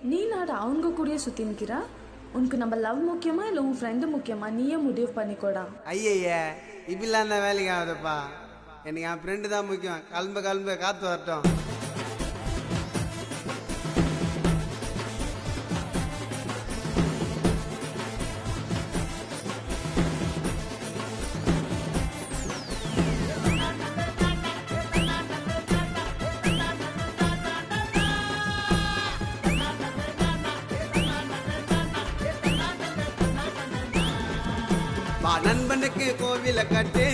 நீ நாடு அவங்க கூடயே சுற்றி நிற்கிறா. உனக்கு நம்ம லவ் முக்கியமா இல்லை உன் ஃப்ரெண்டு முக்கியமா? நீயே முடிவு பண்ணிக்கோடா. ஐயய்ய இப்படிலாம் அந்த வேலைக்கு ஆகுதுப்பா. எனக்கு என் ஃப்ரெண்டு தான் முக்கியம். கிளம்பு காத்து வரட்டும். வா நண்பனுக்கு கோவில கட்டு,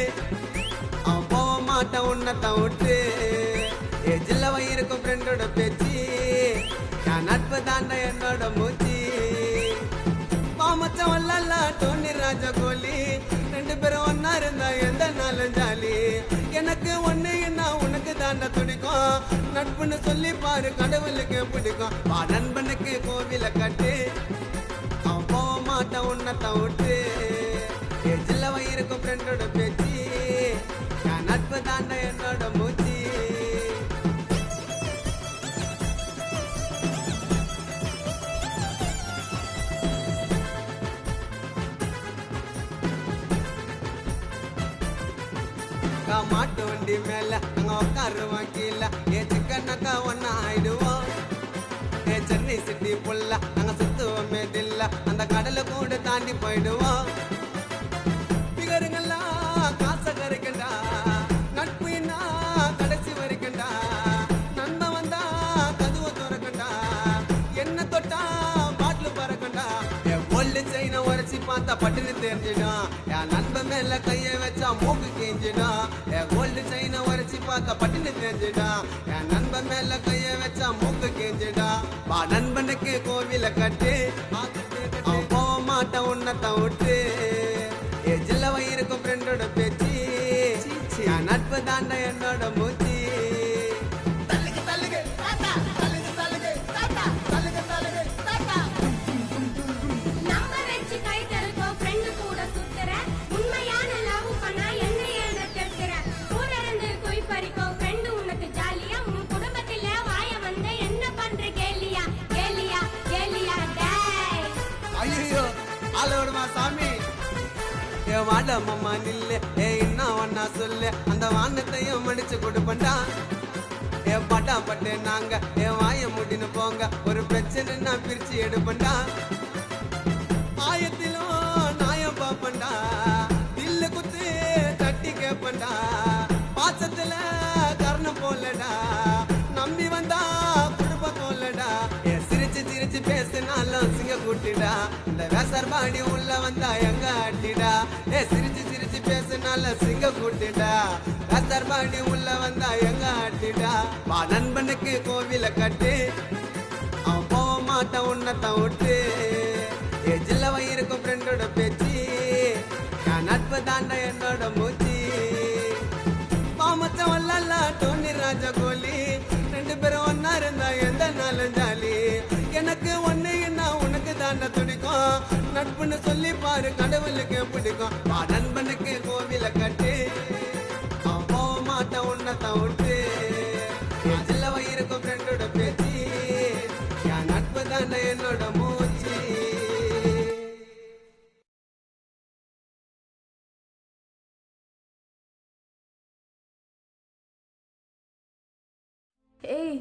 அவன் போக மாட்டான் உன்னத்தை விட்டு. ஜில்ல வயிருக்கும் ஃப்ரெண்டோட பேச்சு, நான் நட்பு தாண்ட என்னோட மூச்சு. மாமச்சம் வல்லல்ல டோனி ராஜா கோலி, ரெண்டு பேரும் ஒன்னா இருந்தா எந்த நாளும் ஜாலி. எனக்கு ஒண்ணு என்ன உனக்கு தாண்ட துடிக்கும், நட்புன்னு சொல்லி பாரு கடவுளுக்கு பிடிக்கும். வா நண்பனுக்கு கோவில கட்டு, அவன் போக மாட்டான் உன்னத்தை விட்டு. ஜில்ல வயிருக்கும் ஃப்ரெண்டோட பேச்சு, நான் நட்பு தாண்ட என்னோட மூச்சு. மாட்டு வண்டி மேல நாங்க உட்காருவோம் கீழே, சிக்கனக்கா ஒன்னா ஆயிடுவோம். சென்னை சிட்டி புள்ள நாங்க சுத்துவோமே தில்ல, அந்த கடலை கூட தாண்டி போயிடுவோம். காசை கரைக்கண்டா நட்பு என்ன கடைசி வரைக்கண்டா. நண்பன் வந்தா கதுவை துறக்கண்டா, என்ன தொட்டா பாட்டில் பறக்கண்டா. என் பொல்லு செயின உரைச்சி பார்த்தா பட்டுன்னு தெரிஞ்சிடும், என் நண்பன் மேல கைய வச்சா மூக்கு கேஞ்சிடும். என் பொல்லு செயின உரைச்சி பார்த்தா பட்டுன்னு தெரிஞ்சிடும், என் நண்பன் மேல கைய வச்சா மூக்கு கேஞ்சிடும். வா நண்பனுக்கு கோவில கட்டு, அவன் போக மாட்டான் உன்னத்தை விட்டு. ஜில்ல வயிருக்கும் ஃப்ரெண்டோட பேச்சு, என் நட்பு தாண்ட என்னோட மூச்சு. ஐயோ ஆளோடுமா சாமி, வாடம்மா நில்லு, என்ன ஒன்னா சொல்லு, அந்த வானத்தையும் மடிச்சு கொடுப்பண்டா. பட்டா பட்டு நாங்க வாய முடின்னு போங்க, ஒரு பிரச்சனை நான் பிரிச்சு எடுப்பண்டா. ஆயத்திலும் நாயம் பாப்பண்டா, தில்லு குத்து தட்டி கேப்பண்டா. பாசத்துல கர்ணம் போலடா, நம்பி வந்தா குடும்ப தோலடா. சிரிச்சு சிரிச்சு பேசினாலும் சிங்க கூட்டிடா, இந்த வேசர்பாடி உள்ள வந்தா எங்க அட்டிடா. சிரிச்சு சிரிச்சு பேசினால சிங்க கூட்டிடா, வேசர்பாடி உள்ள வந்தா எங்க அட்டிடா. வா நண்பனுக்கு கோவில கட்டு, அவன் போக மாட்டான் உன்னத்தை விட்டு. ஜில்ல வயிருக்கும் ஃப்ரெண்டோட பேச்சு, நான் நட்பு தாண்ட என்னோட மூச்சு. மாமச்சம் வல்லல்ல டோனி ராஜா கோலி, ரெண்டு பேரும் ஒன்னா இருந்தா எந்த நாளும் ஜாலி. எனக்கு ஒண்ணு என்ன உனக்கு தாண்ட துடிக்கும், நட்புன்னு சொல்லி பாரு கடவுளுக்கு பிடிக்கும். வா நண்பனுக்கு கோவில கட்டு, அவன் போக மாட்டான் உன்னத்தை விட்டு. ஜில்ல வயிருக்கும் ஃப்ரெண்டோட பேச்சு, என் நட்பு தாண்ட என்னோட மூச்சு. ஏய்